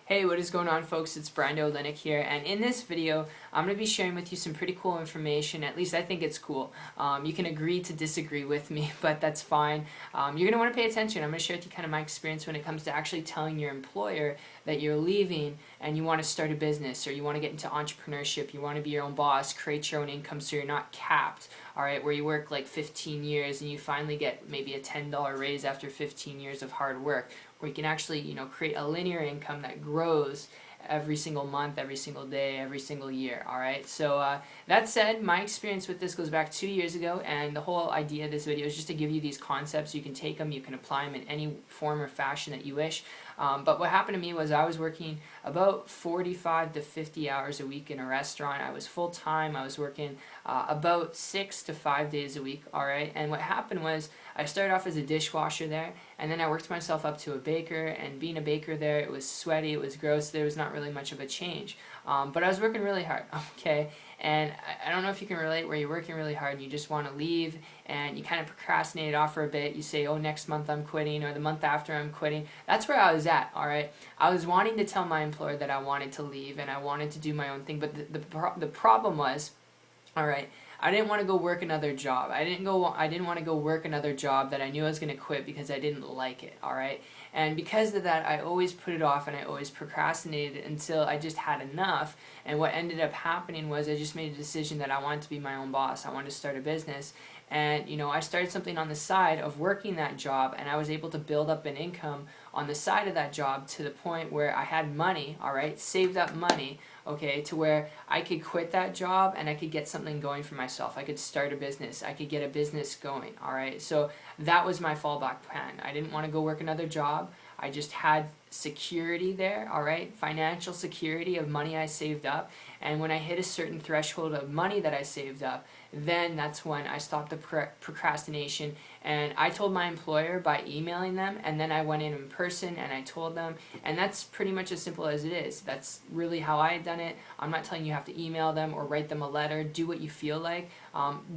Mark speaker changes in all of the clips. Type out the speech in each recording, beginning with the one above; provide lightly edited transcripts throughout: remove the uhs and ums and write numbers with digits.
Speaker 1: Hey, what is going on, folks? It's Brando Linick here, and in this video I'm going to be sharing with you some pretty cool information. At least I think it's cool. You can agree to disagree with me, but that's fine. You're going to want to pay attention. I'm going to share with you kind of my experience when it comes to actually telling your employer that you're leaving and you want to start a business, or you want to get into entrepreneurship, you want to be your own boss, create your own income so you're not capped, alright, where you work like 15 years and you finally get maybe a $10 raise after 15 years of hard work, where you can actually, create a linear income that grows every single month, every single day, every single year, alright? So that said, my experience with this goes back 2 years ago, and the whole idea of this video is just to give you these concepts. You can take them, you can apply them in any form or fashion that you wish. But what happened to me was I was working about 45 to 50 hours a week in a restaurant. I was full-time. I was working about 6 to 5 days a week, alright? And what happened was I started off as a dishwasher there, and then I worked myself up to a baker, and being a baker there, it was sweaty, it was gross, there was not really much of a change. But I was working really hard, okay? And I don't know if you can relate, where you're working really hard and you just want to leave, and you kind of procrastinate it off for a bit. You say, oh, next month I'm quitting, or the month after I'm quitting. That's where I was at, alright? I was wanting to tell my employer that I wanted to leave and I wanted to do my own thing, but the problem was, alright, I didn't want to go work another job. I didn't want to go work another job that I knew I was going to quit because I didn't like it, alright? And because of that, I always put it off and I always procrastinated until I just had enough. And what ended up happening was I just made a decision that I wanted to be my own boss. I wanted to start a business. And, I started something on the side of working that job, and I was able to build up an income on the side of that job to the point where I had money, alright, saved up money, okay, to where I could quit that job and I could get something going for myself. I could start a business. I could get a business going, alright? So that was my fallback plan. I didn't want to go work another job. I just had security there, alright, financial security of money I saved up, and when I hit a certain threshold of money that I saved up, then that's when I stopped the procrastination, and I told my employer by emailing them, and then I went in person and I told them, and that's pretty much as simple as it is. That's really how I had done it. I'm not telling you have to email them or write them a letter. Do what you feel like.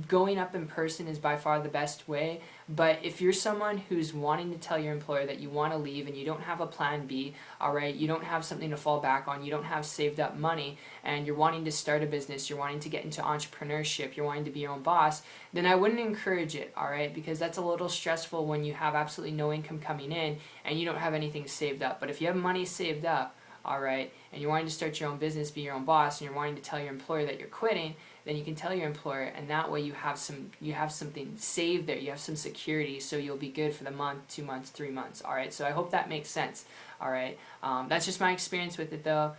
Speaker 1: Going up in person is by far the best way, but if you're someone who's wanting to tell your employer that you want to leave and you don't have a plan B, alright, you don't have something to fall back on, you don't have saved up money, and you're wanting to start a business, you're wanting to get into entrepreneurship, you're wanting to be your own boss, then I wouldn't encourage it, alright, because that's a little stressful when you have absolutely no income coming in and you don't have anything saved up. But if you have money saved up, alright, and you're wanting to start your own business, be your own boss, and you're wanting to tell your employer that you're quitting, then you can tell your employer, and that way you have something saved there, you have some security, so you'll be good for the month, 2 months, 3 months, alright? So I hope that makes sense, alright? That's just my experience with it though.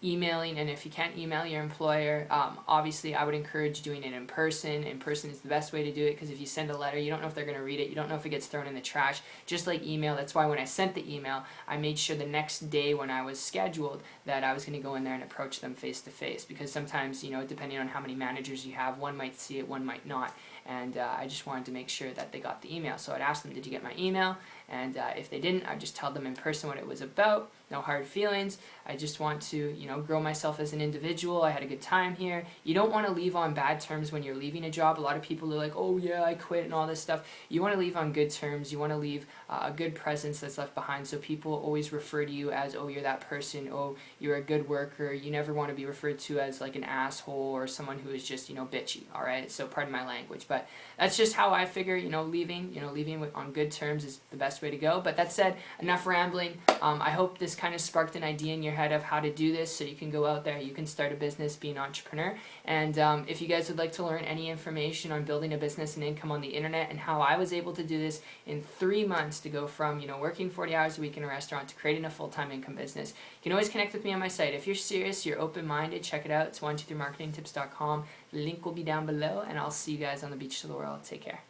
Speaker 1: Emailing, and if you can't email your employer, obviously I would encourage doing it in person. In person is the best way to do it, because if you send a letter, you don't know if they're going to read it, you don't know if it gets thrown in the trash, just like email. That's why when I sent the email, I made sure the next day when I was scheduled that I was going to go in there and approach them face to face, because sometimes, depending on how many managers you have, one might see it, one might not, and I just wanted to make sure that they got the email. So I'd ask them, did you get my email? And if they didn't, I'd just tell them in person what it was about. No hard feelings. I just want to, grow myself as an individual. I had a good time here. You don't want to leave on bad terms when you're leaving a job. A lot of people are like, oh yeah, I quit and all this stuff. You want to leave on good terms. You want to leave a good presence that's left behind, so people always refer to you as, oh, you're that person. Oh, you're a good worker. You never want to be referred to as like an asshole or someone who is just, bitchy. All right. So pardon my language, but that's just how I figure, leaving on good terms is the best way to go. But that said, enough rambling. I hope this kind of sparked an idea in your head of how to do this, so you can go out there, you can start a business, be an entrepreneur. And if you guys would like to learn any information on building a business and income on the internet, and how I was able to do this in 3 months to go from working 40 hours a week in a restaurant to creating a full-time income business, you can always connect with me on my site. If you're serious, you're open-minded, check it out. It's 123marketingtips.com. Link will be down below, and I'll see you guys on the beach of the world. Take care.